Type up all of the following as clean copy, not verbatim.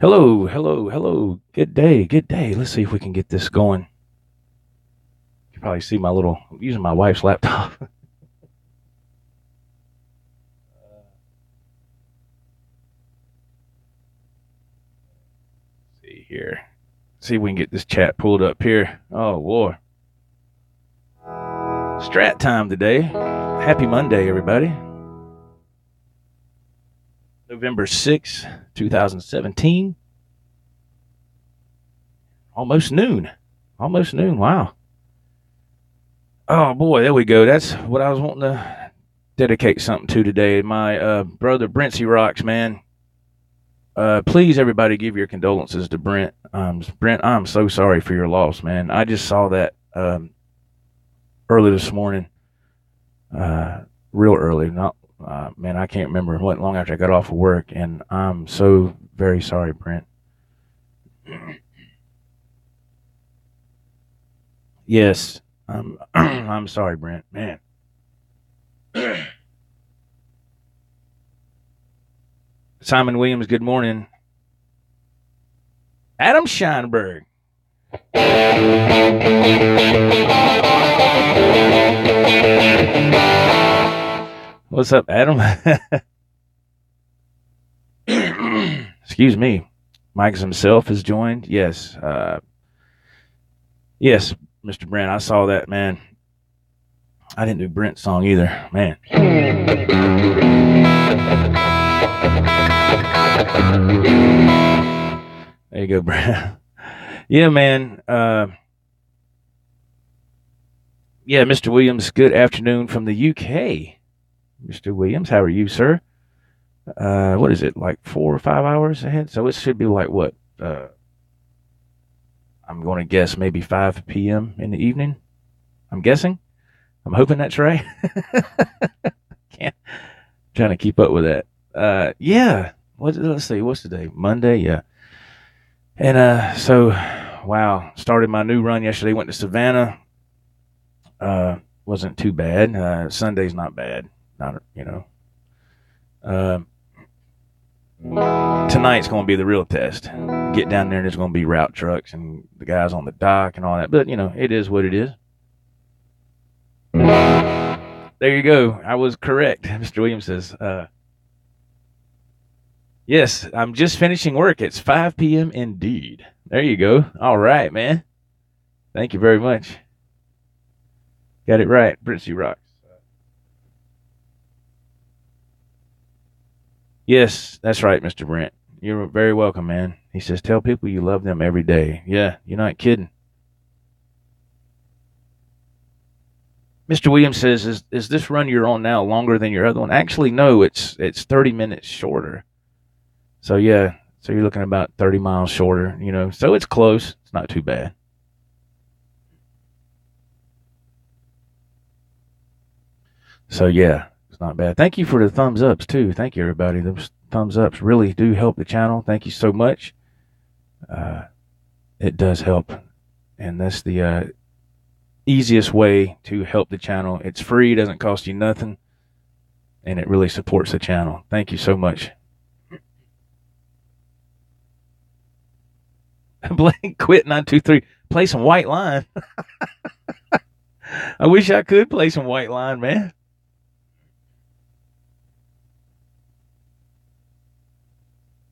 Hello, hello, hello. Good day, good day. Let's see if we can get this going. You can probably see I'm using my wife's laptop. See here. See if we can get this chat pulled up here. Oh, boy. Strat time today. Happy Monday, everybody. November 6th, 2017. Almost noon. Almost noon. Wow. Oh, boy. There we go. That's what I was wanting to dedicate something to today. My brother, Brentsy Rocks, man. Please, everybody, give your condolences to Brent. Brent, I'm so sorry for your loss, man. I just saw that early this morning. Real early. Man, I can't remember. It wasn't long after I got off of work, and I'm so very sorry, Brent. Yes, I'm sorry, Brent. Man. Simon Williams, good morning. Adam Scheinberg. What's up, Adam? Excuse me. Mike himself has joined. Yes. Yes, Mr. Brent. I saw that, man. I didn't do Brent's song either. Man. There you go, Brent. Yeah, man. Yeah, Mr. Williams, good afternoon from the UK. Mr. Williams, how are you, sir? What is it, like 4 or 5 hours ahead? So it should be like what? I'm going to guess maybe 5 p.m. in the evening. I'm guessing. I'm hoping that's right. Trying to keep up with that. Yeah. Let's see. What's today? Monday. Yeah. And so, wow. Started my new run yesterday. Went to Savannah. Wasn't too bad. Sunday's not bad. Not, tonight's going to be the real test. Get down there and there's going to be route trucks and the guys on the dock and all that. But, it is what it is. There you go. I was correct. Mr. Williams says, yes, I'm just finishing work. It's 5 p.m. indeed. There you go. All right, man. Thank you very much. Got it right. Britzy rocks. Yes, that's right, Mr. Brent. You're very welcome, man. He says, tell people you love them every day. Yeah, you're not kidding. Mr. Williams says, is this run you're on now longer than your other one? Actually, no, it's 30 minutes shorter. So, yeah, so you're looking about 30 miles shorter, So it's close. It's not too bad. So, yeah. Not bad. Thank you for the thumbs ups too. Thank you, everybody. Those thumbs ups really do help the channel. Thank you so much. It does help, and that's the easiest way to help the channel. It's free, doesn't cost you nothing, and it really supports the channel. Thank you so much. Blake quit 923. Play some White Line. I wish I could play some White Line, man.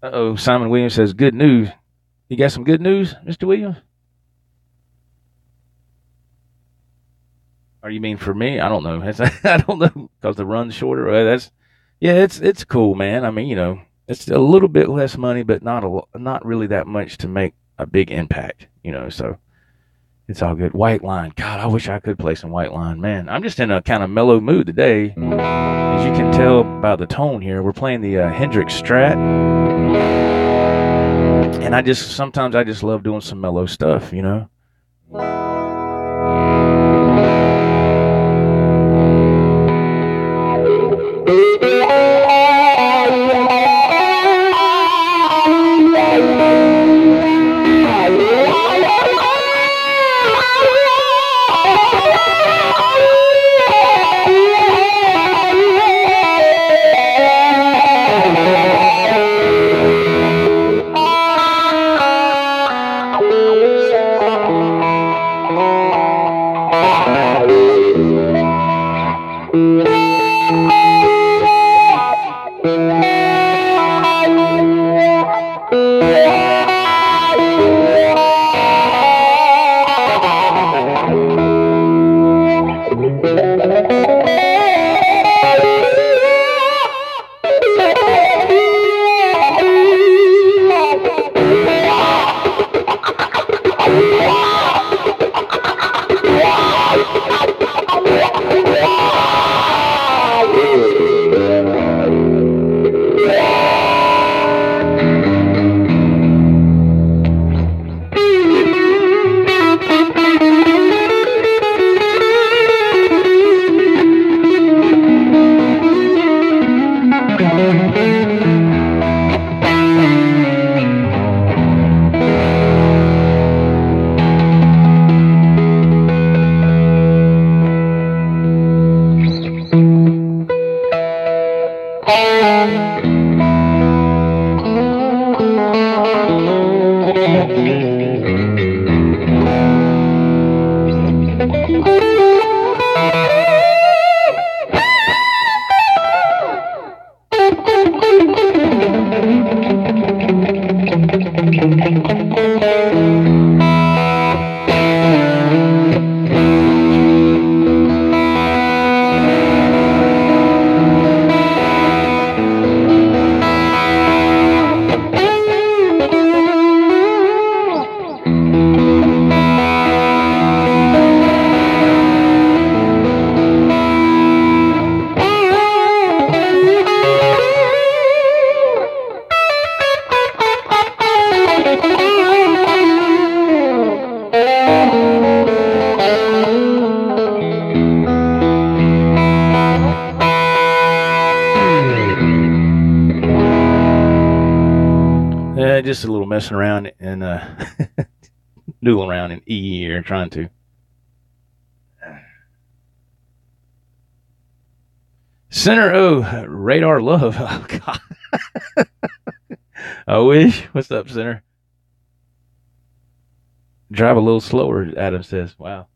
Uh-oh, Simon Williams says, good news. You got some good news, Mr. Williams? Or you mean for me? I don't know. I don't know, because the run's shorter. It's cool, man. I mean, it's a little bit less money, but not really that much to make a big impact, so it's all good. White Line. God, I wish I could play some White Line, man. I'm just in a kind of mellow mood today. As you can tell by the tone here, we're playing the Hendrix Strat. And sometimes I just love doing some mellow stuff, Just a little messing around and noodling around in E here, trying to. Center O, Radar Love. Oh, God. I wish. What's up, Center? Drive a little slower, Adam says. Wow.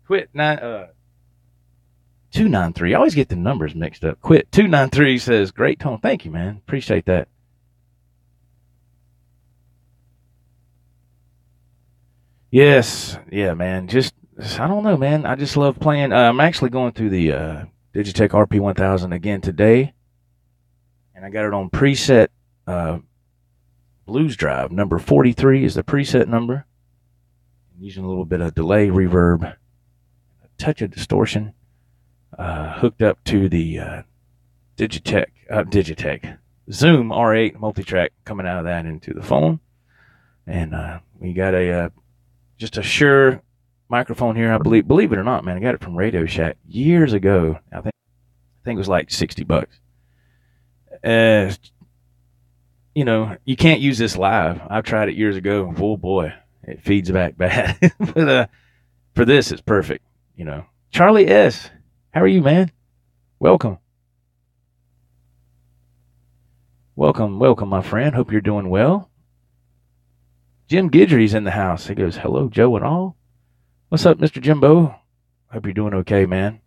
Quit 293. I always get the numbers mixed up. Quit 293 says, great tone. Thank you, man. Appreciate that. Yes. Yeah, man. I don't know, man. I just love playing. I'm actually going through the Digitech RP1000 again today. And I got it on preset blues drive. Number 43 is the preset number. I'm using a little bit of delay, reverb, a touch of distortion. Hooked up to the Digitech Zoom R8 multitrack coming out of that into the phone. And we got just a Shure microphone here, I believe it or not, man. I got it from Radio Shack years ago. I think it was like $60. You can't use this live. I've tried it years ago. Oh boy, it feeds back bad. But for this, it's perfect. Charlie S., how are you, man? Welcome, my friend. Hope you're doing well. Jim Guidry's in the house. He goes, hello, Joe and all. What's up, Mr. Jimbo? Hope you're doing okay, man.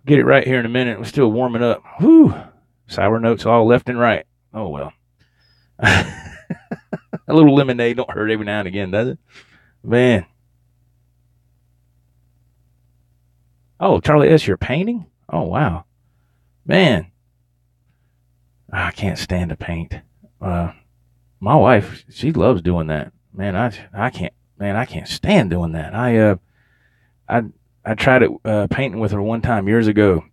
Get it right here in a minute. We're still warming up. Whew. Sour notes all left and right. Oh, well. A little lemonade don't hurt every now and again, does it? Man. Oh, Charlie S., you're painting? Oh, wow. Man. I can't stand to paint. My wife, she loves doing that. Man, I can't stand doing that. I tried it painting with her one time years ago.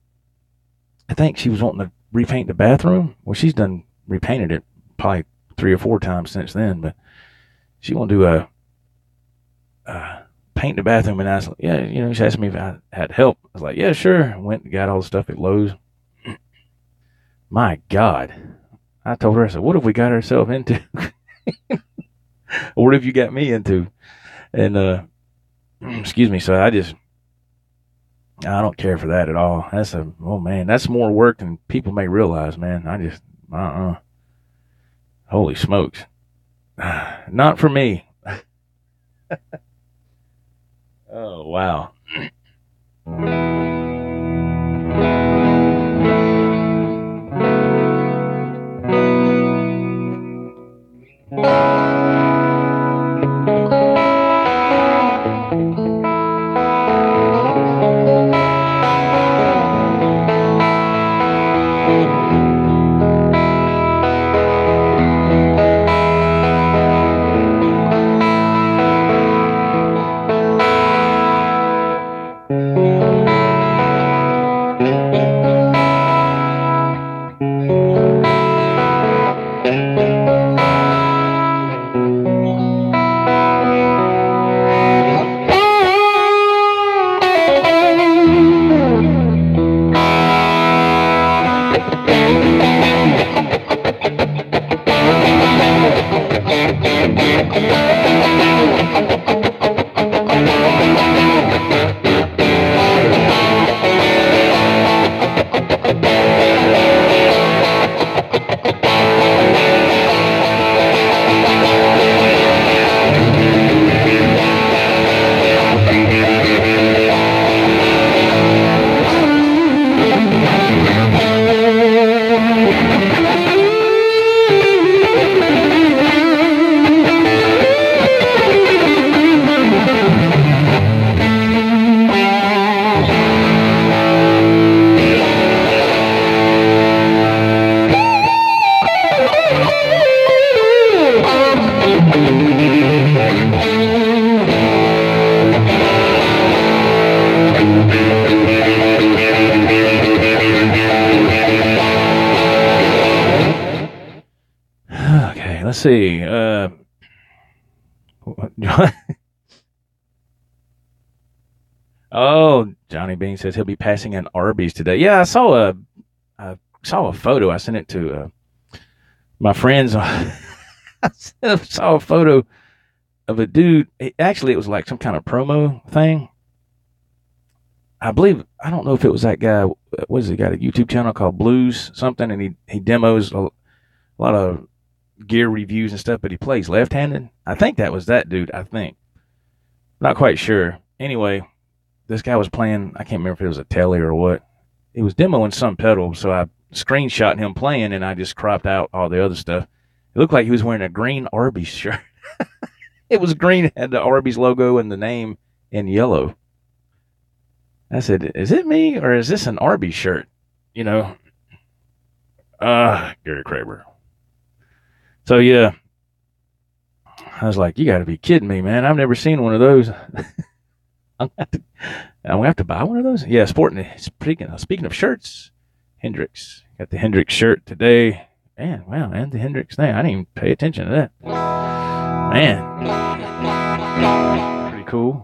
I think she was wanting to repaint the bathroom. Well, she's done repainted it probably 3 or 4 times since then, but she wanted to paint the bathroom, and I was like, yeah, she asked me if I had help. I was like, yeah, sure. I went and got all the stuff at Lowe's. My God. I told her, I said, what have we got ourselves into? What have you got me into? And, excuse me, so I don't care for that at all. That's more work than people may realize, man. Holy smokes. Not for me. Oh, wow. Okay, let's see. Oh, Johnny Bean says he'll be passing an Arby's today. Yeah, I saw a photo. I sent it to my friends. I saw a photo of a dude. Actually, it was like some kind of promo thing. I believe, I don't know if it was that guy. What is he got? A YouTube channel called Blues something, and he demos a lot of gear reviews and stuff, but he plays left-handed. I think that was that dude. I think, not quite sure. Anyway, this guy was playing. I can't remember if it was a telly or what. He was demoing some pedal, so I screenshot him playing, and I just cropped out all the other stuff. It looked like he was wearing a green Arby's shirt. It was green, it had the Arby's logo and the name in yellow. I said, is it me, or is this an Arby's shirt? You know? Gary Kraber. So, yeah. I was like, you got to be kidding me, man. I've never seen one of those. I'm going to have to buy one of those. Yeah, speaking of shirts, Hendrix. Got the Hendrix shirt today. Man, wow, and the Hendrix thing. I didn't even pay attention to that. Man. Pretty cool.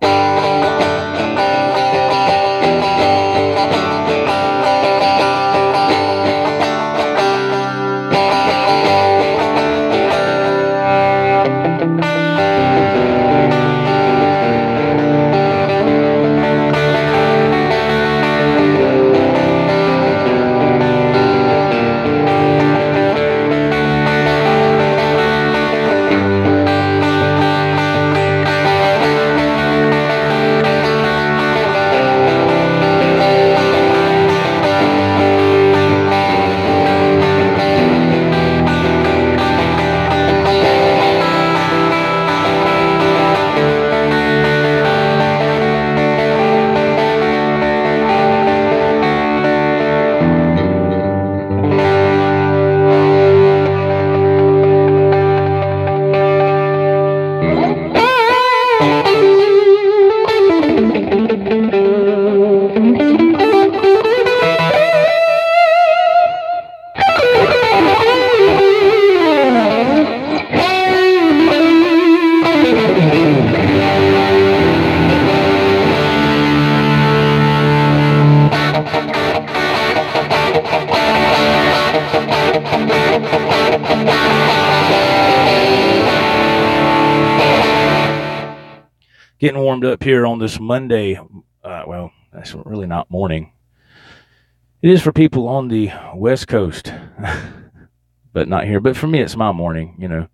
Getting warmed up here on this Monday. Well, that's really not morning. It is for people on the West Coast, but not here. But for me, it's my morning, you know.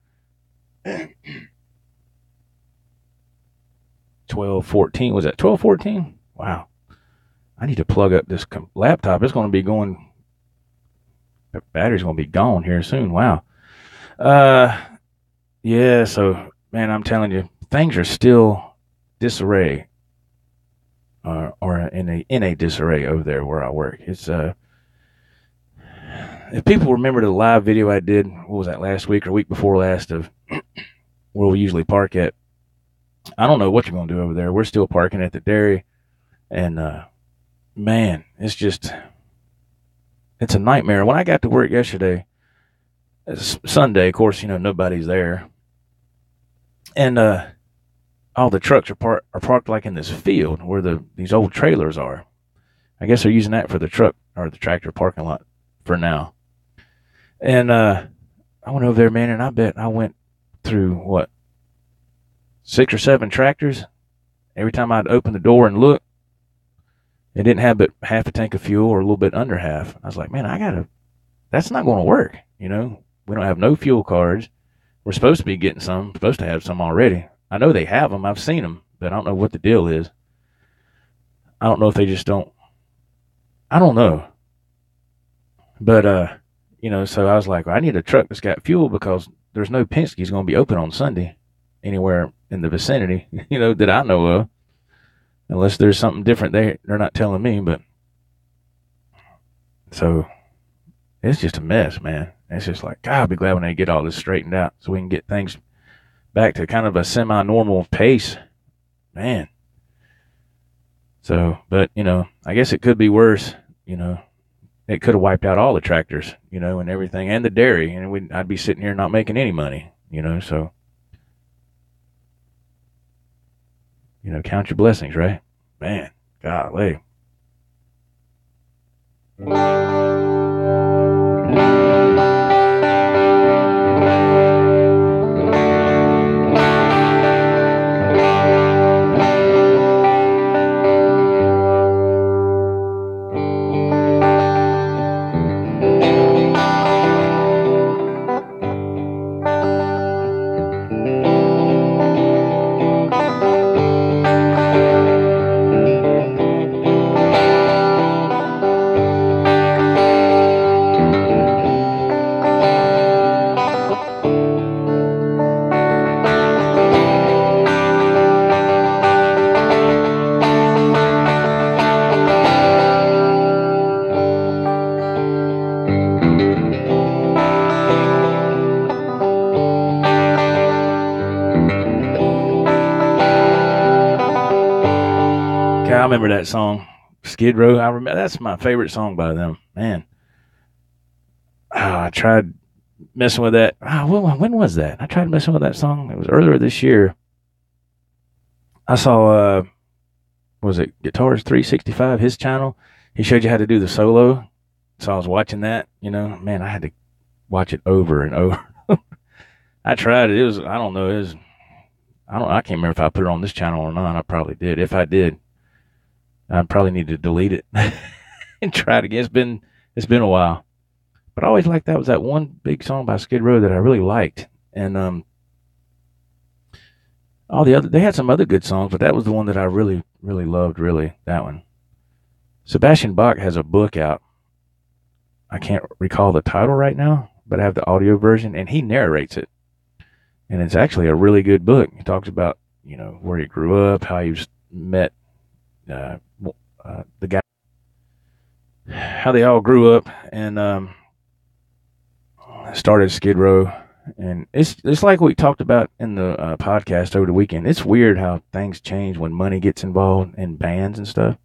12:14. Was that 12:14? Wow. I need to plug up this laptop. It's going to be going. The battery's going to be gone here soon. Wow. Yeah. So, man, I'm telling you, things are still disarray, or in a disarray over there where I work. It's if people remember the live video I did, what was that, last week or week before last, of where we usually park at. I don't know what you're gonna do over there. We're still parking at the dairy, and man, it's a nightmare. When I got to work yesterday, it's Sunday, of course, you know, nobody's there, and all the trucks are parked like in this field where these old trailers are. I guess they're using that for the truck or the tractor parking lot for now. And I went over there, man, and I bet I went through, what, 6 or 7 tractors. Every time I'd open the door and look, it didn't have but half a tank of fuel or a little bit under half. I was like, man, that's not going to work. We don't have no fuel cards. We're supposed to be getting some, supposed to have some already. I know they have them. I've seen them, but I don't know what the deal is. I don't know if they just don't. I don't know. But, so I was like, well, I need a truck that's got fuel because there's no Penske's going to be open on Sunday anywhere in the vicinity, that I know of. Unless there's something different they're not telling me. But so it's just a mess, man. It's just like, God, I'll be glad when they get all this straightened out so we can get things back to kind of a semi-normal pace, man. So, but, I guess it could be worse, It could have wiped out all the tractors, and everything, and the dairy, and I'd be sitting here not making any money, so, count your blessings, right? Man, golly. I remember that song, Skid Row. I remember that's my favorite song by them. Man, I tried messing with that. When was that? I tried messing with that song. It was earlier this year. I saw, was it Guitars 365? His channel. He showed you how to do the solo. So I was watching that. Man, I had to watch it over and over. I tried it. It was, I don't know. I can't remember if I put it on this channel or not. I probably did. If I did, I probably need to delete it and try it again. It's been a while, but I always liked that was that one big song by Skid Row that I really liked. And, all the other, they had some other good songs, but that was the one that I really, really loved. Really, that one. Sebastian Bach has a book out. I can't recall the title right now, but I have the audio version and he narrates it. And it's actually a really good book. He talks about, where he grew up, how he met, the guy, how they all grew up and started Skid Row. And it's like we talked about in the podcast over the weekend. It's weird how things change when money gets involved in bands and stuff.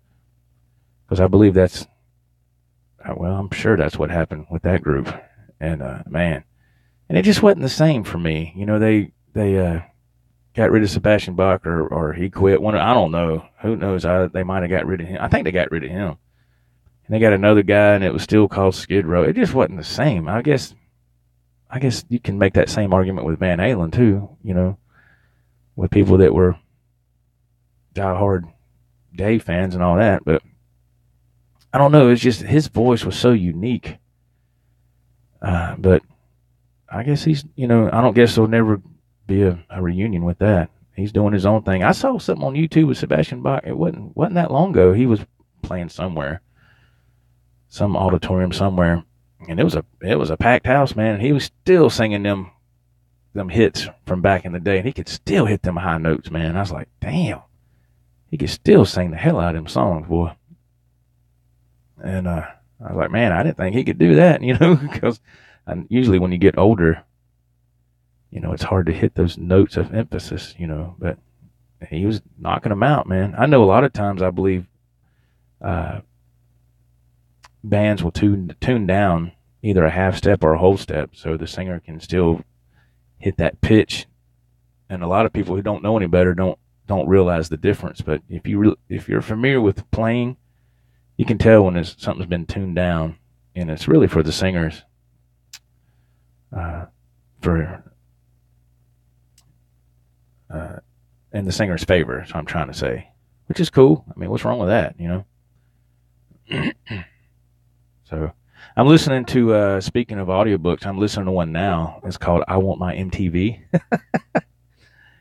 Because I believe I'm sure that's what happened with that group. And man, and it just wasn't the same for me. They got rid of Sebastian Bach or he quit. I don't know. Who knows? They might have got rid of him. I think they got rid of him. And they got another guy, and it was still called Skid Row. It just wasn't the same. I guess you can make that same argument with Van Halen too. With people that were diehard Dave fans and all that. But I don't know. It's just his voice was so unique. But I guess I don't guess there'll never be a reunion with that. He's doing his own thing. I saw something on YouTube with Sebastian Bach. It wasn't that long ago. He was playing somewhere, some auditorium somewhere, and it was a packed house, man. And he was still singing them hits from back in the day, and he could still hit them high notes, man. I was like, damn, he could still sing the hell out of them songs, boy. And I was like, man, I didn't think he could do that, because usually when you get older, it's hard to hit those notes of emphasis, but he was knocking them out, man. I know a lot of times I believe bands will tune down either a half step or a whole step so the singer can still hit that pitch. And a lot of people who don't know any better don't realize the difference. But if you're familiar with playing, you can tell when something's been tuned down, and it's really for the singers. for in the singer's favor. So I'm trying to say, which is cool. I mean, what's wrong with that? So I'm listening to. Speaking of audiobooks, I'm listening to one now. It's called "I Want My MTV."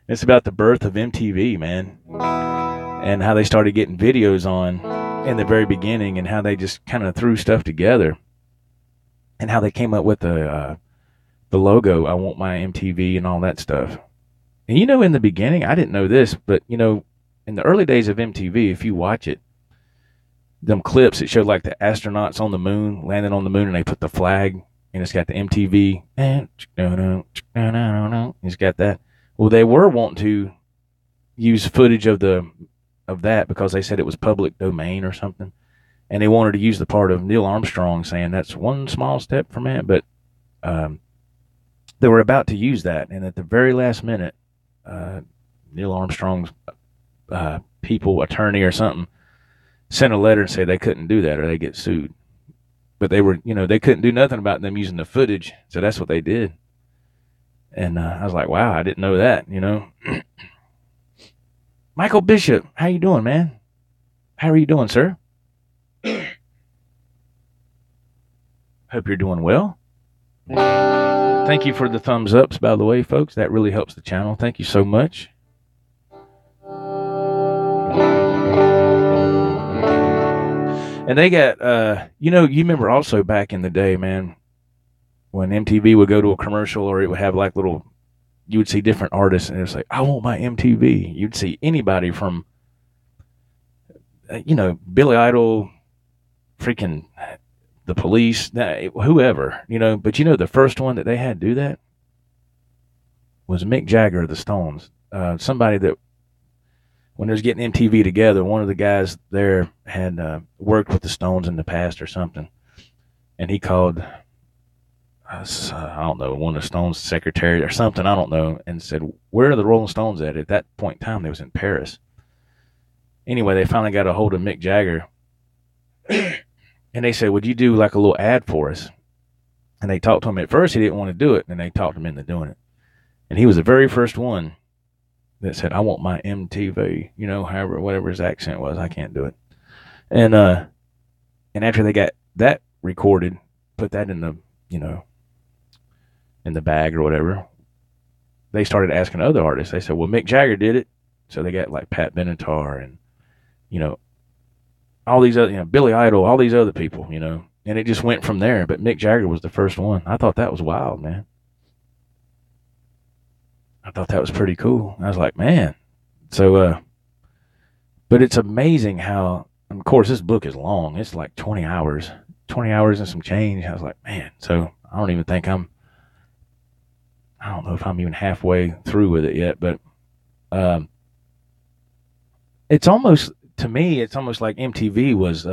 It's about the birth of MTV, man, and how they started getting videos on in the very beginning, and how they just kind of threw stuff together, and how they came up with the logo, "I Want My MTV," and all that stuff. And in the beginning, I didn't know this, but in the early days of MTV, if you watch it, them clips, it showed like the astronauts on the moon, landing on the moon, and they put the flag, and it's got the MTV, and it's got that. Well, they were wanting to use footage of that because they said it was public domain or something, and they wanted to use the part of Neil Armstrong saying that's one small step for man, but they were about to use that, and at the very last minute, Neil Armstrong's attorney or something, sent a letter and said they couldn't do that or they get sued. But they were, they couldn't do nothing about them using the footage, so that's what they did. And I was like, wow, I didn't know that, Michael Bishop, how you doing, man? How are you doing, sir? Hope you're doing well. Thank you for the thumbs ups, by the way, folks. That really helps the channel. Thank you so much. And they got, you remember also back in the day, man, when MTV would go to a commercial or it would have like you would see different artists and it's like, I want my MTV. You'd see anybody from, Billy Idol, freaking the Police, whoever, but the first one that they had do that was Mick Jagger of the Stones. Somebody that, when they was getting MTV together, one of the guys there had worked with the Stones in the past or something, and he called, I don't know, one of the Stones' secretary or something, I don't know, and said, where are the Rolling Stones at? At that point in time, they was in Paris. Anyway, they finally got a hold of Mick Jagger, and they said, would you do like a little ad for us? And they talked to him. At first, he didn't want to do it, and they talked him into doing it. And he was the very first one that said, I want my MTV, however, whatever his accent was. I can't do it. And after they got that recorded, put that in the, in the bag or whatever, they started asking other artists. They said, well, Mick Jagger did it. So they got like Pat Benatar and, all these other, Billy Idol, all these other people, and it just went from there. But Mick Jagger was the first one. I thought that was wild, man. I thought that was pretty cool. I was like, man. So, but it's amazing how, of course, this book is long. It's like 20 hours and some change. I was like, man. So I don't even think I don't know if I'm even halfway through with it yet, but, it's almost, to me, it's almost like MTV was,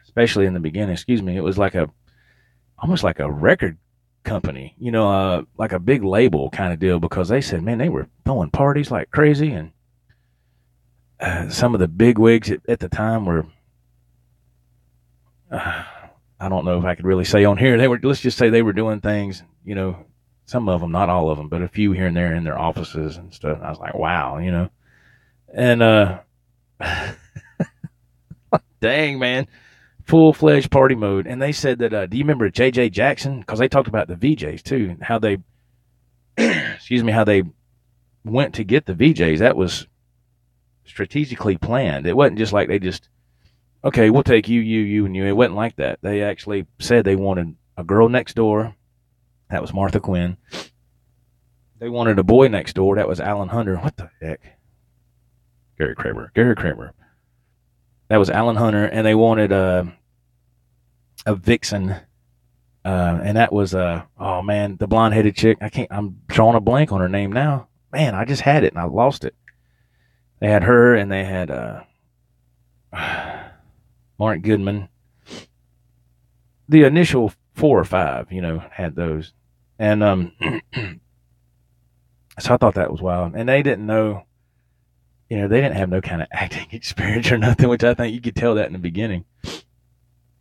especially in the beginning, it was like almost like a record company, like a big label kind of deal, because they said, man, they were throwing parties like crazy, and some of the big wigs at the time were, I don't know if I could really say on here, let's just say they were doing things, some of them, not all of them, but a few here and there in their offices and stuff. And I was like, wow, and dang, man, full-fledged party mode. And they said that, do you remember J.J. Jackson? Because they talked about the VJs too, and how they, how they went to get the VJs. That was strategically planned. It wasn't just like they just, okay, we'll take you, and you. It wasn't like that. They actually said they wanted a girl next door. That was Martha Quinn. They wanted a boy next door. That was Alan Hunter. What the heck? Gary Kramer. That was Alan Hunter, and they wanted a vixen, and that was oh man, the blonde-headed chick. I'm drawing a blank on her name now. Man, I just had it and I lost it. They had her, and they had Mark Goodman. The initial 4 or 5, had those, and so I thought that was wild. And they didn't know. They didn't have no kind of acting experience or nothing, which I think you could tell that in the beginning.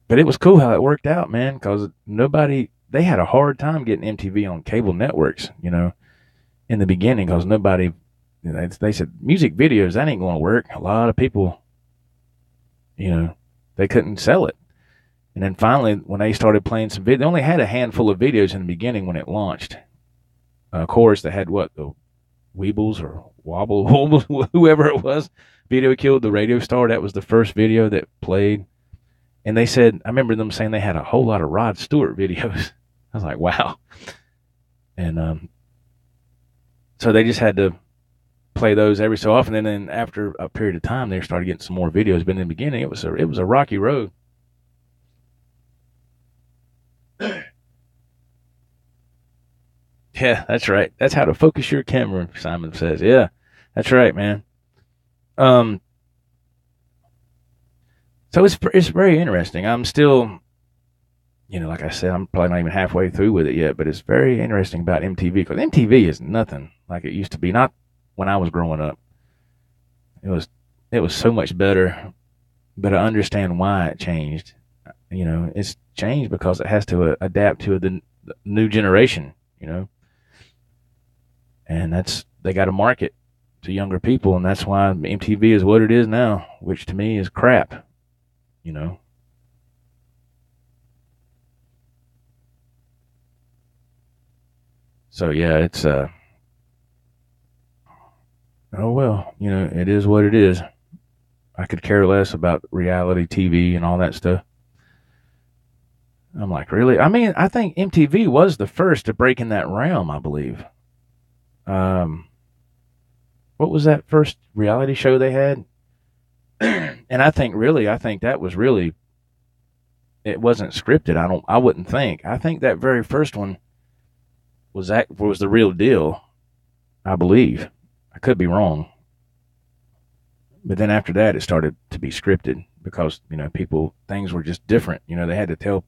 But it was cool how it worked out, man, because nobody they had a hard time getting MTV on cable networks, in the beginning, because nobody, they said music videos, that ain't going to work. A lot of people, they couldn't sell it. And then finally, when they started playing some video, they only had a handful of videos in the beginning when it launched. Of course, they had the Weebles or Wobbles, whoever it was. Video Killed the Radio Star. That was the first video that played. And they said, I remember them saying they had a whole lot of Rod Stewart videos. I was like, wow. And so they just had to play those every so often. And then after a period of time, they started getting some more videos. But in the beginning, it was a rocky road. Yeah, that's right. That's how to focus your camera, Simon says. Yeah, that's right, man. Um, so it's very interesting. I'm still, like I said, I'm probably not even halfway through with it yet, but it's very interesting about MTV, because MTV is nothing like it used to be. Not when I was growing up. It was so much better, but I understand why it changed. It's changed because it has to adapt to the new generation. And they got to market to younger people, and that's why MTV is what it is now, which to me is crap. So yeah, it's oh well, it is what it is. I could care less about reality TV and all that stuff. I'm like, really? I mean, I think MTV was the first to break in that realm, I believe. Um, what was that first reality show they had? And I think that was really, it wasn't scripted. I wouldn't think. I think that very first one was the real deal. I believe. I could be wrong. But then after that, it started to be scripted because, things were just different. They had to tell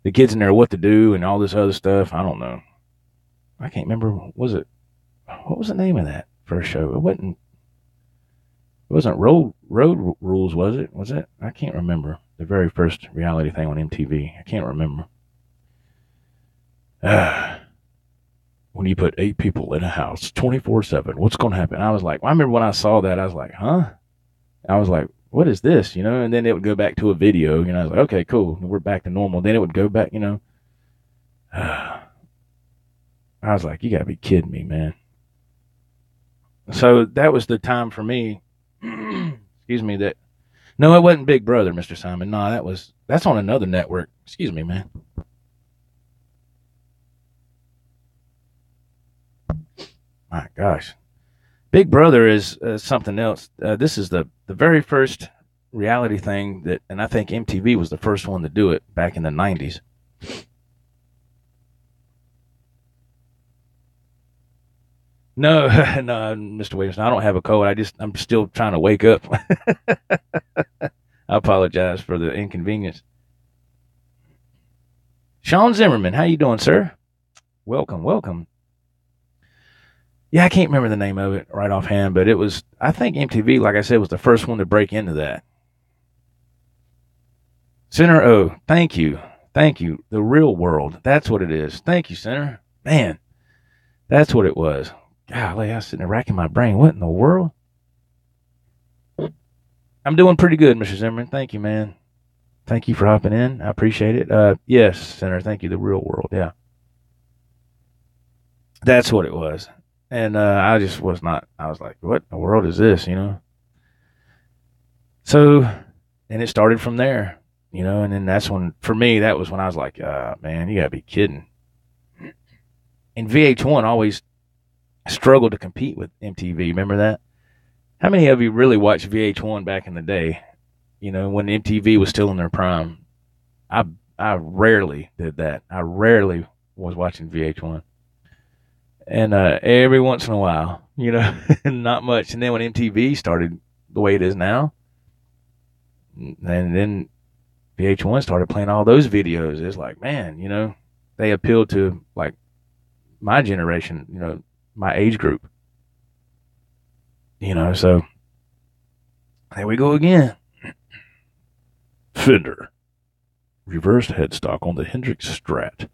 the kids in there what to do and all this other stuff. I don't know. I can't remember. What was the name of that first show? It wasn't Road Rules, was it? Was it? I can't remember. The very first reality thing on MTV. I can't remember. When you put 8 people in a house 24/7, what's going to happen? I was like, I remember when I saw that, I was like, huh? I was like, what is this? And then it would go back to a video. I was like, okay, cool. We're back to normal. Then it would go back, I was like, you got to be kidding me, man. So that was the time for me. Excuse me. No, it wasn't Big Brother, Mr. Simon. No, that's on another network. Excuse me, man. My gosh. Big Brother is something else. This is the very first reality thing and I think MTV was the first one to do it back in the 90s. No, no, Mr. Williamson, I don't have a cold. I'm still trying to wake up. I apologize for the inconvenience. Sean Zimmerman, how you doing, sir? Welcome, welcome. Yeah, I can't remember the name of it right offhand, but I think MTV, like I said, was the first one to break into that. Center O, thank you. Thank you. The Real World. That's what it is. Thank you, Center. Man, that's what it was. Golly, I was sitting there racking my brain. What in the world? I'm doing pretty good, Mr. Zimmerman. Thank you, man. Thank you for hopping in. I appreciate it. Yes, Center. Thank you. The Real World. Yeah. That's what it was. And I just was not, I was like, what in the world is this, So, and it started from there, and then that's when, for me, that was when I was like, man, you gotta be kidding. And VH1 always struggled to compete with MTV. Remember that? How many of you really watched VH1 back in the day? When MTV was still in their prime. I rarely did that. I rarely was watching VH1. And every once in a while, not much. And then when MTV started the way it is now, and then VH1 started playing all those videos, it's like, man, they appealed to like my generation, my age group. So there we go again. Fender reversed headstock on the Hendrix Strat.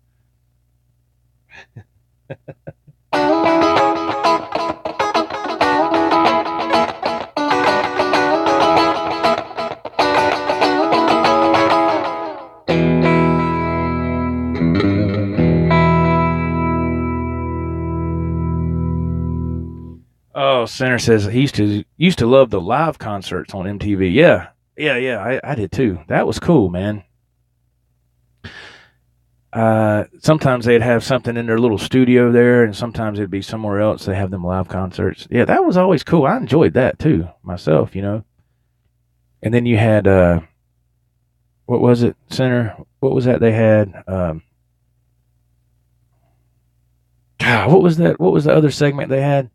Oh, Center says he used to love the live concerts on MTV. Yeah. I did too. That was cool, man. Sometimes they'd have something in their little studio there, and sometimes it'd be somewhere else. They have them live concerts. Yeah, that was always cool. I enjoyed that too myself, And then you had what was it, Center? What was that they had? God, what was that? What was the other segment they had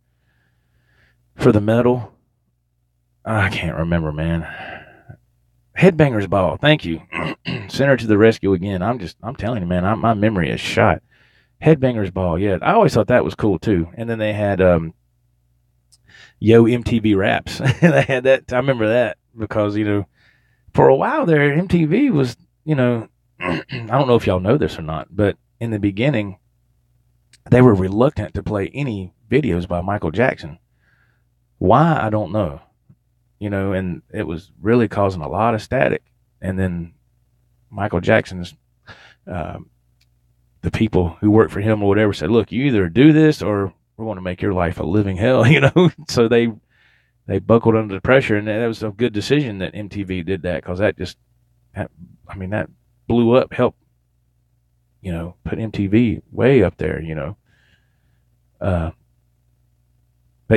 for the metal? I can't remember, man. Headbangers Ball. Thank you. Center to the rescue again. I'm telling you, man, my memory is shot. Headbangers Ball. Yeah, I always thought that was cool too. And then they had Yo MTV Raps. They had that. I remember that because for a while there, MTV was I don't know if y'all know this or not, but in the beginning, they were reluctant to play any videos by Michael Jackson. Why, I don't know. And it was really causing a lot of static. And then Michael Jackson's, the people who worked for him or whatever said, look, you either do this or we're going to make your life a living hell, So they buckled under the pressure, and that was a good decision that MTV did that, because that blew up, helped, put MTV way up there, But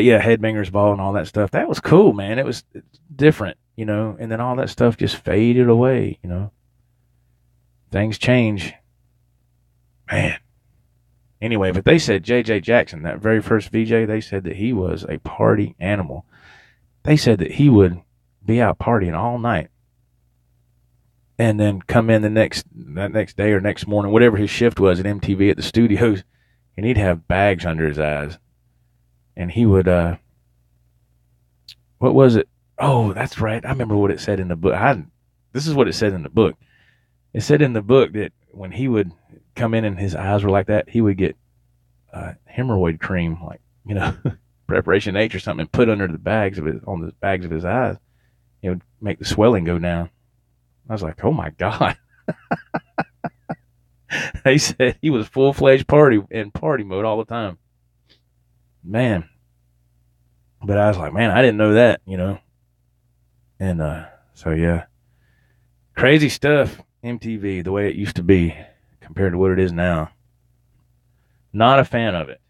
yeah, Headbangers Ball and all that stuff, that was cool, man. It was different, and then all that stuff just faded away, Things change. Man. Anyway, but they said J.J. Jackson, that very first VJ, they said that he was a party animal. They said that he would be out partying all night and then come in that next day or next morning, whatever his shift was at MTV at the studios, and he'd have bags under his eyes. And he would, what was it? Oh, that's right. I remember what it said in the book. This is what it said in the book. It said in the book that when he would come in and his eyes were like that, he would get hemorrhoid cream, like, Preparation H or something, and put under the bags of his eyes. It would make the swelling go down. I was like, oh my God. They said he was full-fledged party mode all the time. Man. But I was like, man, I didn't know that, And so yeah. Crazy stuff, MTV, the way it used to be compared to what it is now. Not a fan of it.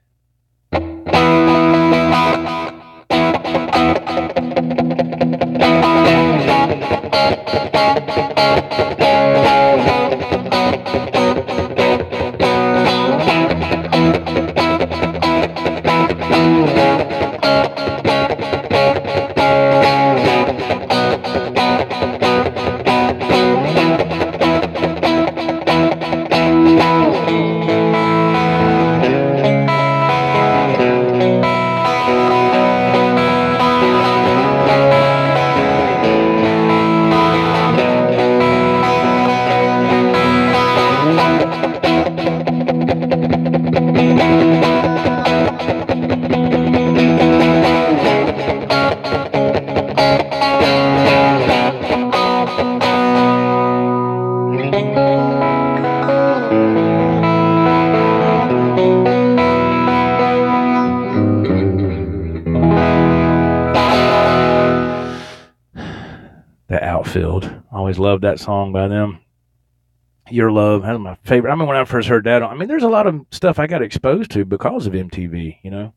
Always loved that song by them. Your Love, that was my favorite. I mean, when I first heard that, there's a lot of stuff I got exposed to because of MTV,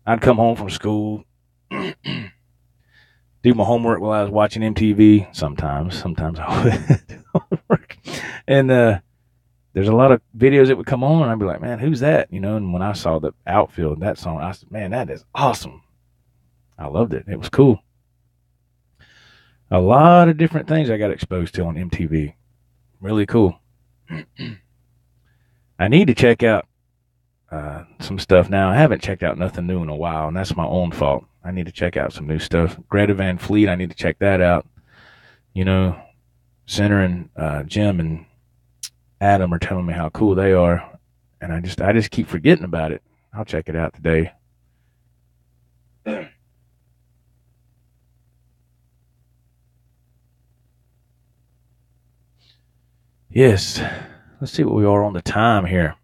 I'd come home from school, do my homework while I was watching MTV. Sometimes I would do homework. And there's a lot of videos that would come on, and I'd be like, man, who's that? And when I saw the Outfield, that song, I said, man, that is awesome. I loved it. It was cool. A lot of different things I got exposed to on MTV. Really cool. I need to check out some stuff now. I haven't checked out nothing new in a while, and that's my own fault. I need to check out some new stuff. Greta Van Fleet, I need to check that out. Center and Jim and Adam are telling me how cool they are, and I just keep forgetting about it. I'll check it out today. Yes. Let's see what we are on the time here.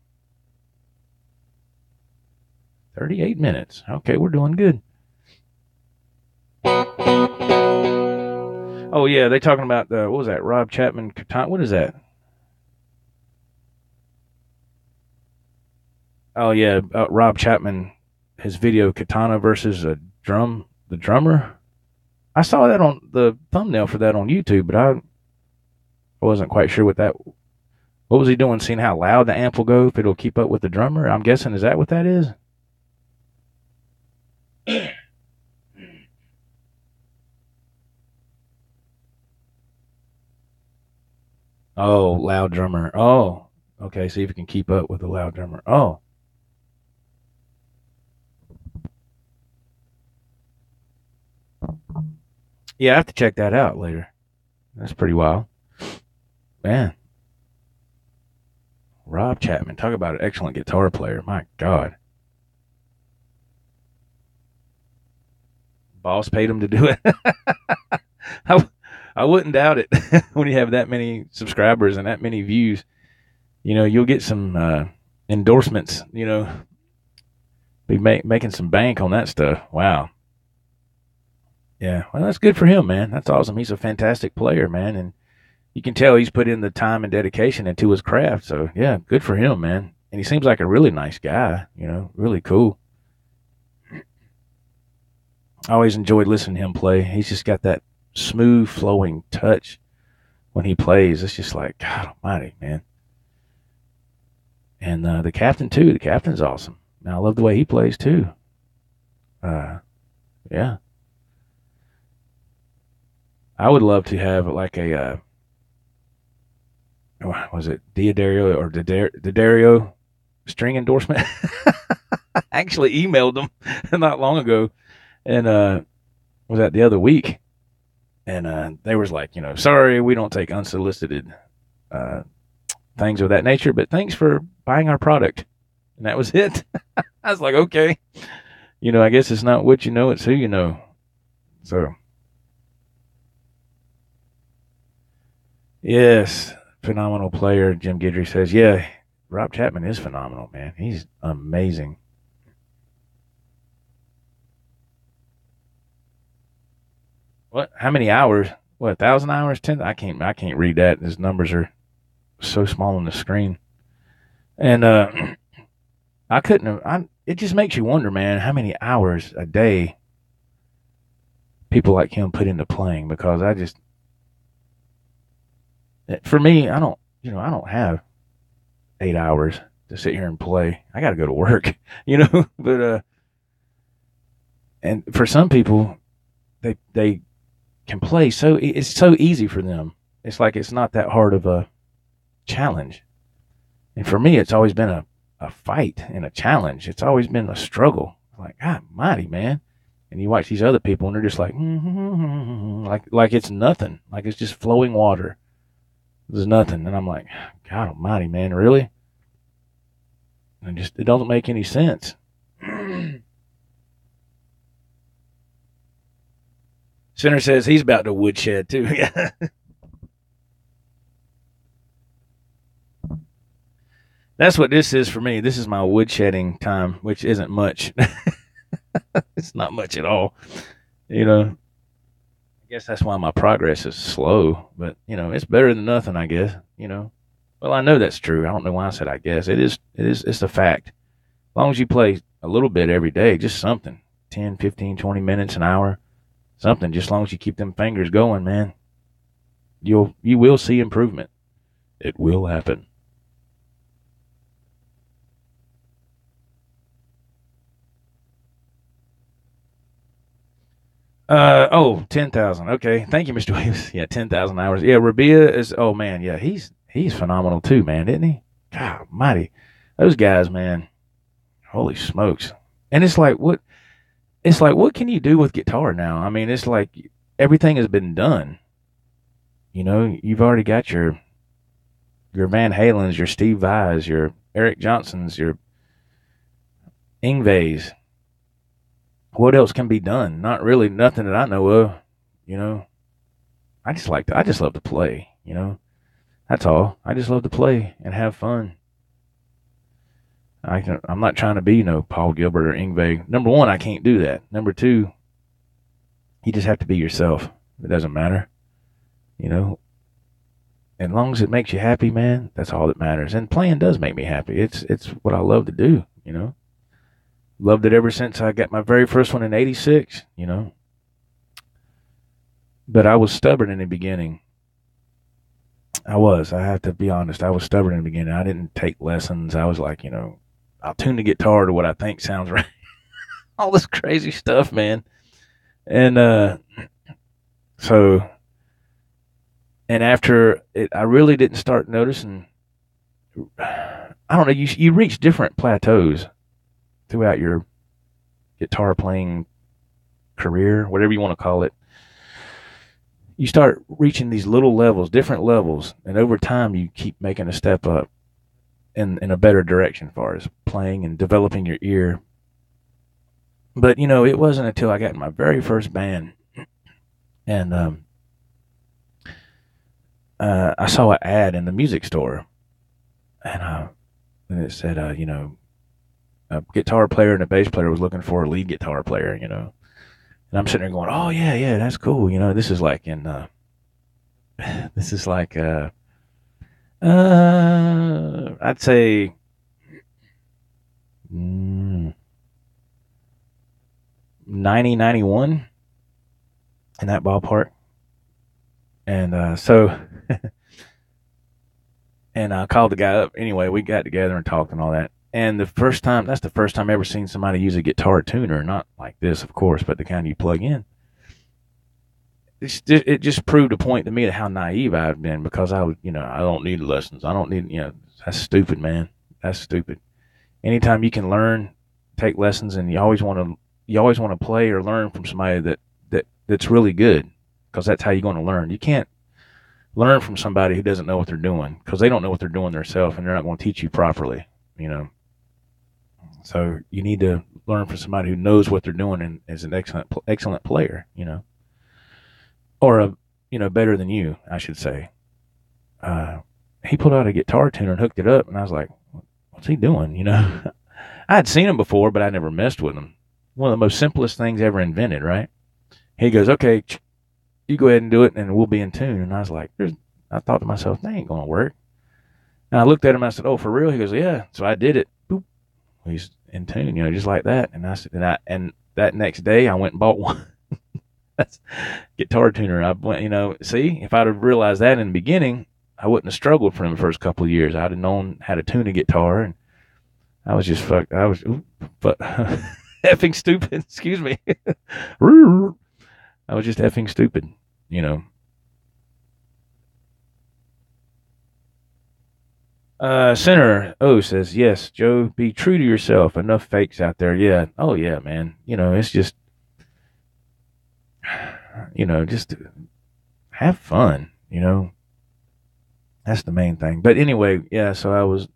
38 minutes. Okay, we're doing good. Oh yeah, they talking about what was that? Rob Chapman Katana. What is that? Oh yeah, Rob Chapman, his video Katana versus the drummer. I saw that on the thumbnail for that on YouTube, but I wasn't quite sure what that. What was he doing? Seeing how loud the amp will go if it'll keep up with the drummer. I'm guessing is that what that is? Oh, loud drummer. Oh, okay. See if it can keep up with the loud drummer. Oh, yeah. I have to check that out later. That's pretty wild, man. Rob Chapman, talk about an excellent guitar player. My God, boss paid him to do it. I, I wouldn't doubt it when you have that many subscribers and that many views. You know, you'll get some endorsements. You know, be making some bank on that stuff. Wow. Yeah, well, that's good for him, man. That's awesome. He's a fantastic player, man, and you can tell he's put in the time and dedication into his craft. So, yeah, good for him, man. And he seems like a really nice guy, you know, really cool. I always enjoyed listening to him play. He's just got that smooth, flowing touch when he plays. It's just like, God almighty, man. And the captain, too. The captain's awesome. And I love the way he plays, too. Yeah. I would love to have like a was it Diodario or Didario string endorsement? I actually emailed them not long ago, and was that the other week, and they was like, you know, sorry, we don't take unsolicited things of that nature, but thanks for buying our product, and that was it. I was like, okay, you know, I guess it's not what you know, it's who you know. So yes, phenomenal player. Jim Guidry says, yeah, Rob Chapman is phenomenal, man. He's amazing. What? How many hours? What? 1,000 hours? 10? I can't read that. His numbers are so small on the screen. And I couldn't have. It just makes you wonder, man, how many hours a day people like him put into playing. Because for me, I don't have 8 hours to sit here and play. I got to go to work, you know. But and for some people, they can play so it's so easy for them. It's like it's not that hard of a challenge. And for me, it's always been a fight and a challenge. It's always been a struggle. Like, God mighty, man. And you watch these other people and they're just like, like it's nothing. Like it's just flowing water. There's nothing. And I'm like, God almighty, man, really? And it doesn't make any sense. Center says he's about to woodshed too. Yeah. That's what this is for me. This is my woodshedding time, which isn't much. It's not much at all. You know, I guess that's why my progress is slow, but you know, it's better than nothing, I guess, you know. Well, I know that's true. I don't know why I said I guess. It's a fact. As long as you play a little bit every day, just something, 10, 15, 20 minutes, an hour, something, just as long as you keep them fingers going, man, you will see improvement. It will happen. 10,000. Okay. Thank you, Mr. Williams. Yeah, 10,000 hours. Yeah, Rabia is, oh man, yeah, he's phenomenal too, man, isn't he? God mighty. Those guys, man, holy smokes. And it's like, what can you do with guitar now? I mean, it's like everything has been done. You know, you've already got your Van Halens, your Steve Vais, your Eric Johnsons, your Ingves. What else can be done? Not really, nothing that I know of. You know, I just love to play. You know, that's all. I just love to play and have fun. I'm not trying to be, Paul Gilbert or Ingve. Number one, I can't do that. Number two, you just have to be yourself. It doesn't matter. You know, as long as it makes you happy, man, that's all that matters. And playing does make me happy. It's what I love to do. You know, loved it ever since I got my very first one in '86. You know, but I was stubborn in the beginning. I was. I have to be honest. I was stubborn in the beginning. I didn't take lessons. I was like, I'll tune the guitar to what I think sounds right. All this crazy stuff, man. And so, and after it, I really didn't start noticing. I don't know. You reach different plateaus throughout your guitar playing career, whatever you want to call it. You start reaching these little levels, different levels, and over time you keep making a step up in a better direction as far as playing and developing your ear. But it wasn't until I got in my very first band, and I saw an ad in the music store, and it said, a guitar player and a bass player was looking for a lead guitar player, And I'm sitting there going, oh, yeah, that's cool. This is like this is like, I'd say, 90, 91 in that ballpark. And so, and I called the guy up. Anyway, we got together and talked and all that. And that's the first time I ever seen somebody use a guitar tuner, not like this, of course, but the kind you plug in. It just proved a point to me of how naive I've been, because I was, I don't need lessons. I don't need, that's stupid, man. That's stupid. Anytime you can learn, take lessons, and you always want to play or learn from somebody that's really good, because that's how you're going to learn. You can't learn from somebody who doesn't know what they're doing, because they don't know what they're doing themselves, and they're not going to teach you properly, So you need to learn from somebody who knows what they're doing and is an excellent player, or better than you, I should say. He pulled out a guitar tuner and hooked it up, and I was like, what's he doing? I had seen him before, but I never messed with him. One of the most simplest things ever invented, right? He goes, okay, you go ahead and do it, and we'll be in tune. And I was like, I thought to myself, that ain't going to work. And I looked at him, and I said, oh, for real? He goes, yeah. So I did it. Boop. He's in tune, just like that. And I said, and that next day I went and bought one. That's guitar tuner. I went, see, if I'd have realized that in the beginning, I wouldn't have struggled for the first couple of years. I'd have known how to tune a guitar, and I was just fucked. I was, but effing stupid. Excuse me. I was just effing stupid, Senator O says, yes, Joe, be true to yourself. Enough fakes out there. Yeah. Oh, yeah, man. It's just, just have fun, That's the main thing. But anyway, yeah, so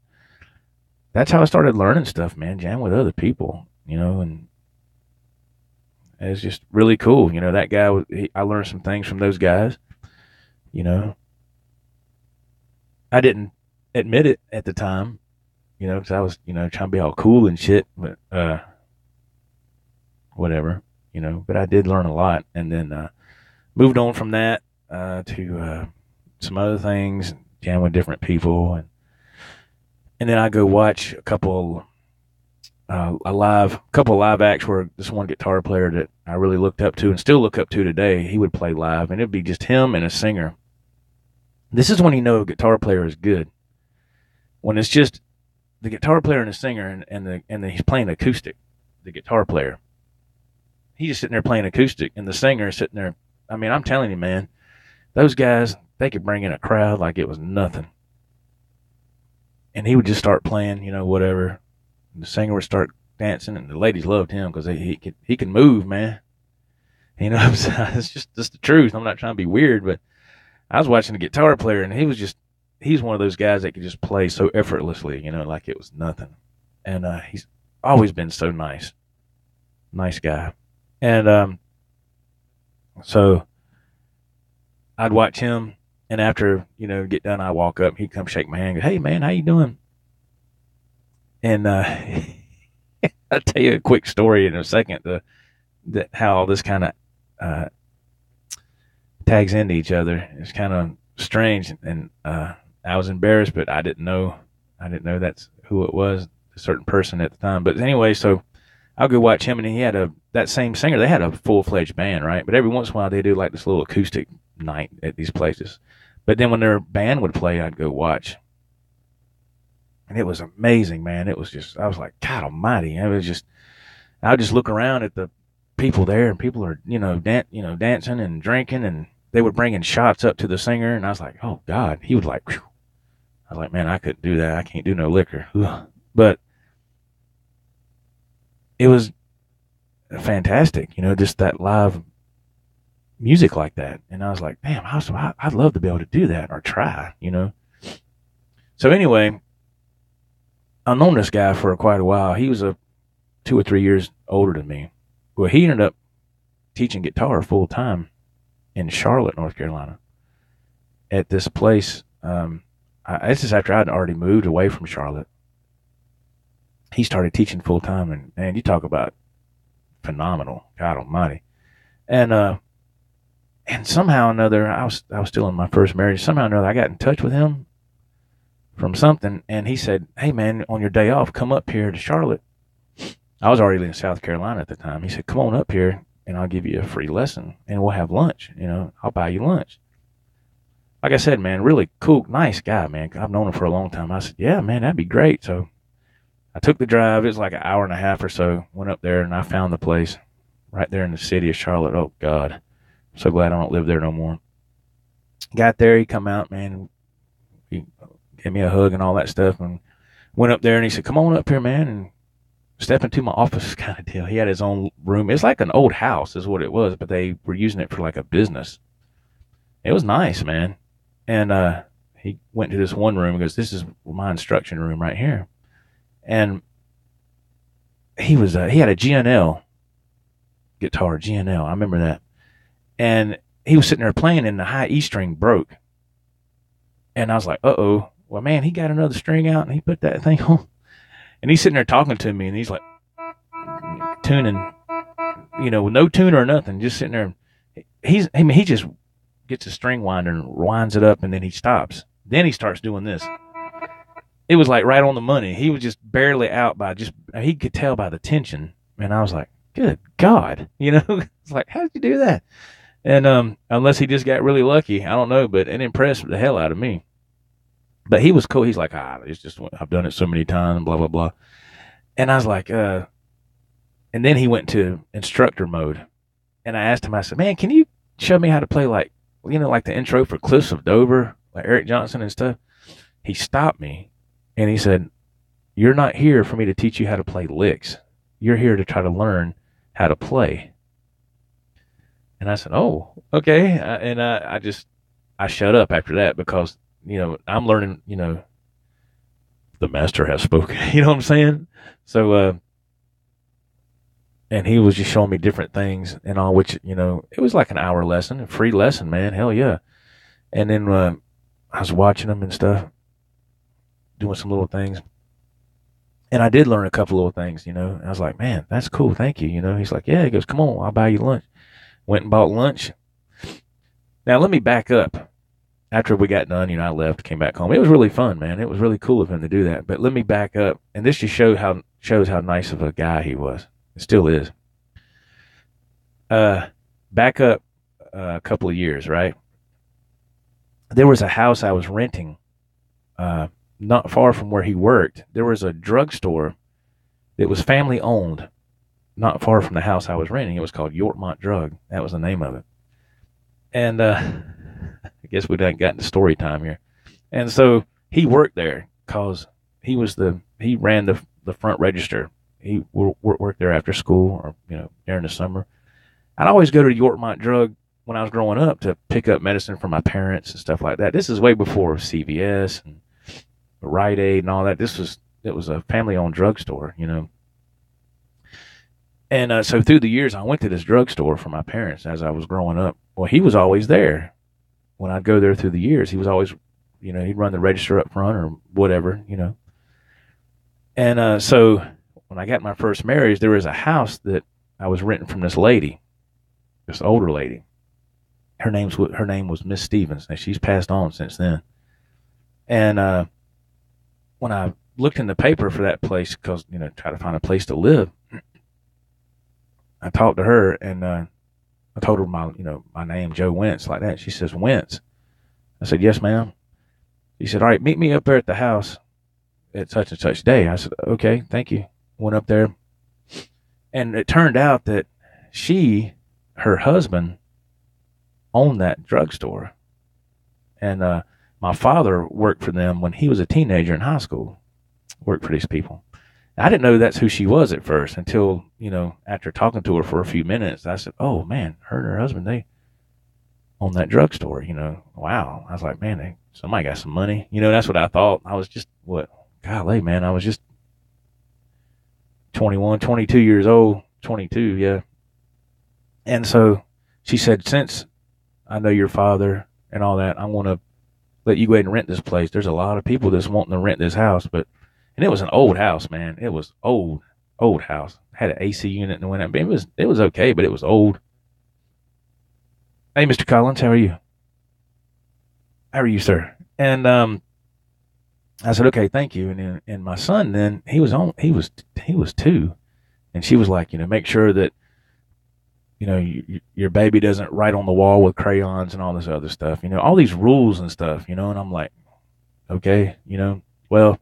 that's how I started learning stuff, man. Jam with other people, and it's just really cool. That guy, I learned some things from those guys, I didn't admit it at the time, because I was, trying to be all cool and shit, but, whatever, but I did learn a lot, and then, moved on from that, to, some other things, jam with different people, and then I go watch a couple live acts where this one guitar player that I really looked up to and still look up to today, he would play live, and it'd be just him and a singer. This is when you know a guitar player is good. When it's just the guitar player and the singer, and he's playing acoustic, the guitar player. He's just sitting there playing acoustic, and the singer is sitting there. I mean, I'm telling you, man, those guys, they could bring in a crowd like it was nothing. And he would just start playing, whatever. And the singer would start dancing, and the ladies loved him because he could move, man. It's just the truth. I'm not trying to be weird, but I was watching a guitar player, and he's one of those guys that could just play so effortlessly, like it was nothing. And he's always been so nice guy. And so I'd watch him, and after get done, I walk up, he'd come shake my hand, and go, "Hey man, how you doing?" And I'll tell you a quick story in a second, that how all this kind of tags into each other. It's kind of strange, and I was embarrassed, but I didn't know that's who it was, a certain person at the time. But anyway, so I'll go watch him, and he had that same singer. They had a full-fledged band, right? But every once in a while they do like this little acoustic night at these places. But then when their band would play, I'd go watch. And it was amazing, man. It was just, I was like, God almighty. I would just look around at the people there, and people are, dancing and drinking, and they were bringing shots up to the singer, and I was like, oh God. He would like, whew. I was like, man, I couldn't do that. I can't do no liquor. Ugh. But it was fantastic, just that live music like that. And I was like, damn, I'd love to be able to do that or try, So anyway, I've known this guy for quite a while. He was 2 or 3 years older than me. Well, he ended up teaching guitar full time in Charlotte, North Carolina, at this place. This is after I'd already moved away from Charlotte. He started teaching full time, and man, you talk about phenomenal, God almighty. And somehow or another, I was still in my first marriage. Somehow or another, I got in touch with him from something, and he said, "Hey man, on your day off, come up here to Charlotte." I was already in South Carolina at the time. He said, "Come on up here, and I'll give you a free lesson, and we'll have lunch. I'll buy you lunch." Like I said, man, really cool, nice guy, man. I've known him for a long time. I said, "Yeah, man, that'd be great." So I took the drive. It was like an hour and a half or so. Went up there, and I found the place right there in the city of Charlotte. Oh God, I'm so glad I don't live there no more. Got there, he come out, man. He gave me a hug and all that stuff, and went up there, and he said, "Come on up here, man, and step into my office," kind of deal. He had his own room. It's like an old house is what it was, but they were using it for like a business. It was nice, man. And he went to this one room and goes, "This is my instruction room right here." And he had a GNL guitar, GNL. I remember that. And he was sitting there playing, and the high E string broke. And I was like, uh-oh. Well, man, he got another string out, and he put that thing on. And he's sitting there talking to me, and he's like tuning, with no tuner or nothing, just sitting there. He just gets a string winder and winds it up, and then he stops. Then he starts doing this. It was like right on the money. He was just barely out he could tell by the tension. And I was like, good God, it's like, how did you do that? And unless he just got really lucky, I don't know, but it impressed the hell out of me. But he was cool. He's like, it's just, I've done it so many times, blah, blah, blah. And I was like, and then he went to instructor mode. And I asked him, I said, man, can you show me how to play like the intro for Cliffs of Dover, like Eric Johnson and stuff? He stopped me and he said, "You're not here for me to teach you how to play licks. You're here to try to learn how to play." And I said, "Oh, okay." And I shut up after that because, I'm learning, the master has spoken, you know what I'm saying? So, and he was just showing me different things and all, which, it was like an hour lesson, a free lesson, man. Hell yeah. And then, I was watching him and stuff, doing some little things. And I did learn a couple little things, And I was like, man, that's cool. Thank you. He's like, yeah, he goes, come on, I'll buy you lunch. Went and bought lunch. Now let me back up. After we got done, I left, came back home. It was really fun, man. It was really cool of him to do that. But let me back up. And this just shows how nice of a guy he was. It still is. Back up a couple of years, right? There was a house I was renting, not far from where he worked. There was a drugstore that was family owned, not far from the house I was renting. It was called Yorkmont Drug. That was the name of it. And I guess we done got into story time here. And so he worked there because he ran the front register. He worked there after school or, during the summer. I'd always go to Yorkmont Drug when I was growing up to pick up medicine for my parents and stuff like that. This is way before CVS and Rite Aid and all that. It was a family-owned drugstore, you know. And so through the years, I went to this drugstore for my parents as I was growing up. Well, he was always there when I'd go there through the years. He was always, you know, he'd run the register up front or whatever, you know. And so when I got my first marriage, there was a house that I was renting from this lady, this older lady. Her name was Miss Stevens, and she's passed on since then. And when I looked in the paper for that place, because, you know, try to find a place to live, I talked to her, and I told her my name, Joe Wentz, like that. She says, Wentz. I said, yes, ma'am. She said, all right, meet me up there at the house at such and such day. I said, okay, thank you. Went up there, and it turned out that her husband owned that drugstore, and my father worked for them when he was a teenager in high school. Worked for these people. I didn't know that's who she was at first until, you know, after talking to her for a few minutes, I said, oh man, her and her husband, they own that drugstore, you know. Wow. I was like, man, somebody got some money. You know, that's what I thought. I was just, golly, man, I was just 21, 22 years old, 22, yeah. And so she said, since I know your father and all that, I'm going to let you go ahead and rent this place. There's a lot of people that's wanting to rent this house, and it was an old house, man. It was old house. Had an AC unit and went up. It was okay, but it was old. Hey, Mr. Collins, how are you? How are you, sir? And I said, okay, thank you. And my son then, he was 2, and she was like, you know, make sure that, you know, your baby doesn't write on the wall with crayons and all this other stuff, you know, all these rules and stuff, you know. And I'm like, okay, you know, well,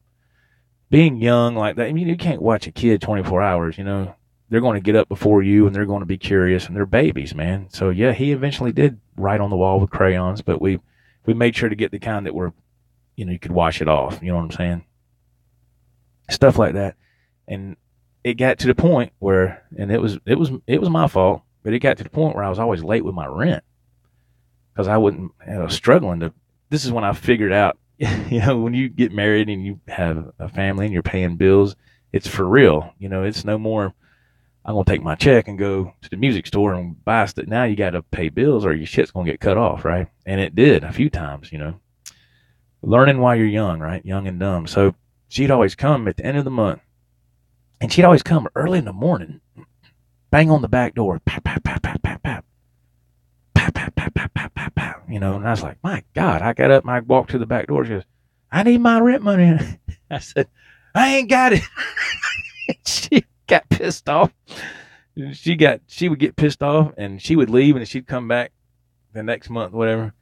being young like that, I mean, you can't watch a kid 24 hours, you know. They're going to get up before you, and they're going to be curious, and they're babies, man. So yeah, he eventually did write on the wall with crayons, but we made sure to get the kind that were, you know, you could wash it off. You know what I'm saying? Stuff like that. And it got to the point where, and it was my fault, but it got to the point where I was always late with my rent because I was struggling to. This is when I figured out, you know, when you get married and you have a family and you're paying bills, it's for real. You know, it's no more, I'm going to take my check and go to the music store and buy stuff. Now you got to pay bills or your shit's going to get cut off, right? And it did a few times, you know. Learning while you're young, right? Young and dumb. So she'd always come at the end of the month, and she'd always come early in the morning, bang on the back door, pap, pap, pap, pap, pap, pap, pap, pap, pap, pap, pap, pap, pap. You know, and I was like, my God, I got up and I walked to the back door. She goes, I need my rent money. I said, I ain't got it. She got pissed off. She would get pissed off, and she would leave, and she'd come back the next month, whatever.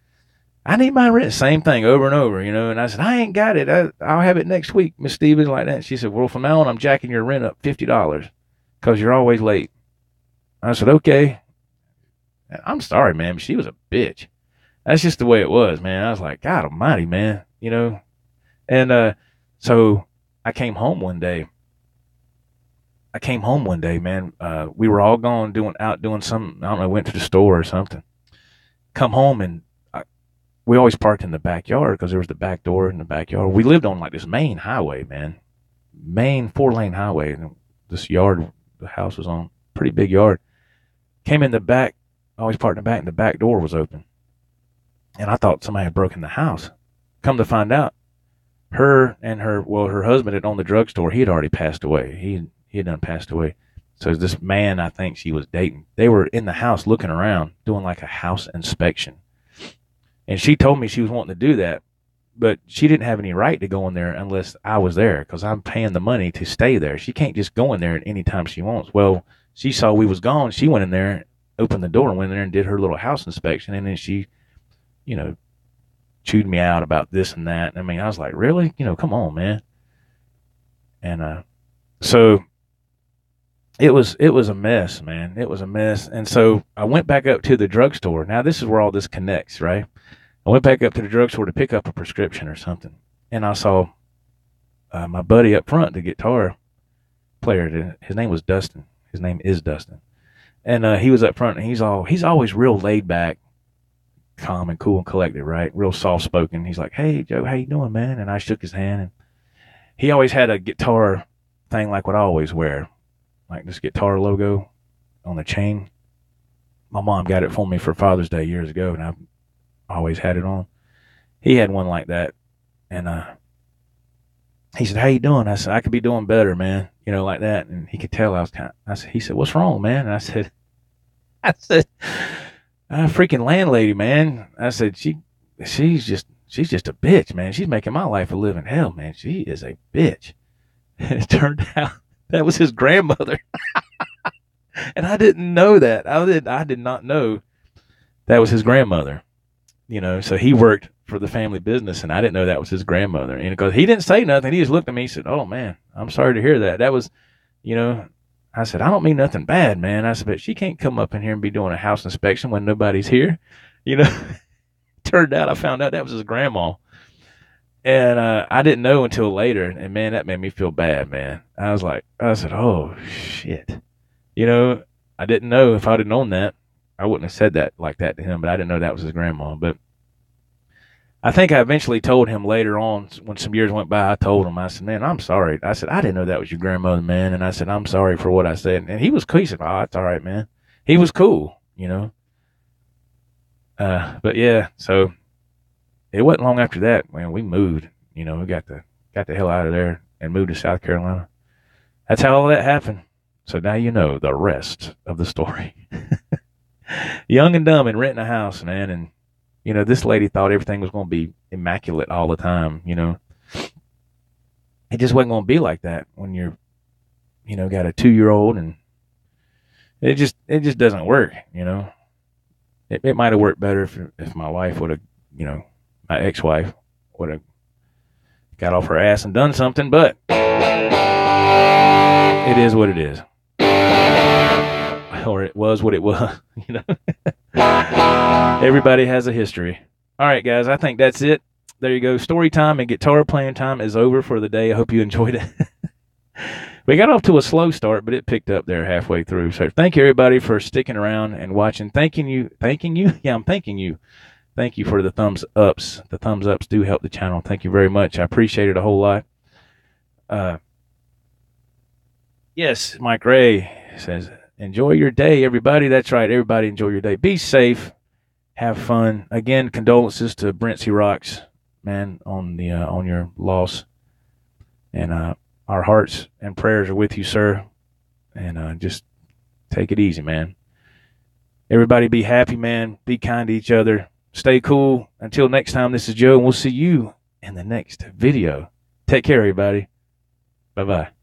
I need my rent. Same thing over and over, you know. And I said, I ain't got it. I'll have it next week, Miss Stevens, like that. She said, well, from now on, I'm jacking your rent up $50 because you're always late. I said, okay. I'm sorry, man, but she was a bitch. That's just the way it was, man. I was like, God almighty, man, you know. And so I came home one day. Man. We were all gone doing something. I don't know, went to the store or something. Come home, and we always parked in the backyard because there was the back door in the backyard. We lived on like this main highway, man. Main 4-lane highway. And this yard the house was on, pretty big yard. Came in the back, always parked in the back, and the back door was open. And I thought somebody had broken the house. Come to find out, her husband had owned the drugstore. He had already passed away. He had done passed away. So this man I think she was dating, they were in the house looking around, doing like a house inspection. And she told me she was wanting to do that, but she didn't have any right to go in there unless I was there because I'm paying the money to stay there. She can't just go in there at any time she wants. Well, she saw we was gone. She went in there, opened the door, and went in there and did her little house inspection. And then she, you know, chewed me out about this and that. I mean, I was like, really? You know, come on, man. And so it was a mess, man. It was a mess. And so I went back up to the drugstore. Now, this is where all this connects, right? I went back up to the drugstore to pick up a prescription or something. And I saw my buddy up front, the guitar player. His name was Dustin. His name is Dustin. And he was up front, and he's always real laid back. calm and cool and collected, right? Real soft spoken. He's like, "Hey, Joe, how you doing, man?" And I shook his hand, and he always had a guitar thing like what I always wear, like this guitar logo on the chain. My mom got it for me for Father's Day years ago, and I've always had it on. He had one like that, and he said, "How you doing?" I said, "I could be doing better, man." You know, like that. And he could tell I was he said, "What's wrong, man?" And I said, freaking landlady, man. I said, she's just a bitch, man. She's making my life a living hell, man. She is a bitch." And it turned out that was his grandmother. And I didn't know that. I did not know that was his grandmother. You know, so he worked for the family business, and I didn't know that was his grandmother. And because he didn't say nothing, he just looked at me and said, "Oh, man, I'm sorry to hear that. That was, you know," I said, "I don't mean nothing bad, man." I said, "But she can't come up in here and be doing a house inspection when nobody's here." You know, turned out I found out that was his grandma. And I didn't know until later. And, man, that made me feel bad, man. I said, "Oh, shit." You know, I didn't know. If I'd have known that, I wouldn't have said that like that to him, but I didn't know that was his grandma. But I think I eventually told him later on, when some years went by, I told him, I said, "Man, I'm sorry." I said, "I didn't know that was your grandmother, man." And I said, "I'm sorry for what I said." And he was cool. He said, "Oh, it's all right, man." He was cool, you know. But yeah, so it wasn't long after that, man, we moved. You know, we got the hell out of there and moved to South Carolina. That's how all that happened. So now you know the rest of the story. Young and dumb and renting a house, man. And, you know, this lady thought everything was going to be immaculate all the time, you know. It just wasn't going to be like that when you're, you know, got a 2-year-old, and it just doesn't work, you know. It might have worked better if my wife would have, you know, my ex-wife would have got off her ass and done something, but it is what it is. Or it was what it was, you know. Everybody has a history. All right, guys, I think that's it. There you go. Story time and guitar playing time is over for the day. I hope you enjoyed it. We got off to a slow start, but it picked up there halfway through. So thank you, everybody, for sticking around and watching. Thanking you. Yeah, I'm thanking you. Thank you for the thumbs ups. The thumbs ups do help the channel. Thank you very much. I appreciate it a whole lot. Yes, Mike Ray says, "Enjoy your day, everybody." That's right. Everybody enjoy your day. Be safe. Have fun. Again, condolences to Brent C. Rocks, man, on your loss. And our hearts and prayers are with you, sir. And just take it easy, man. Everybody be happy, man. Be kind to each other. Stay cool. Until next time, this is Joe, and we'll see you in the next video. Take care, everybody. Bye-bye.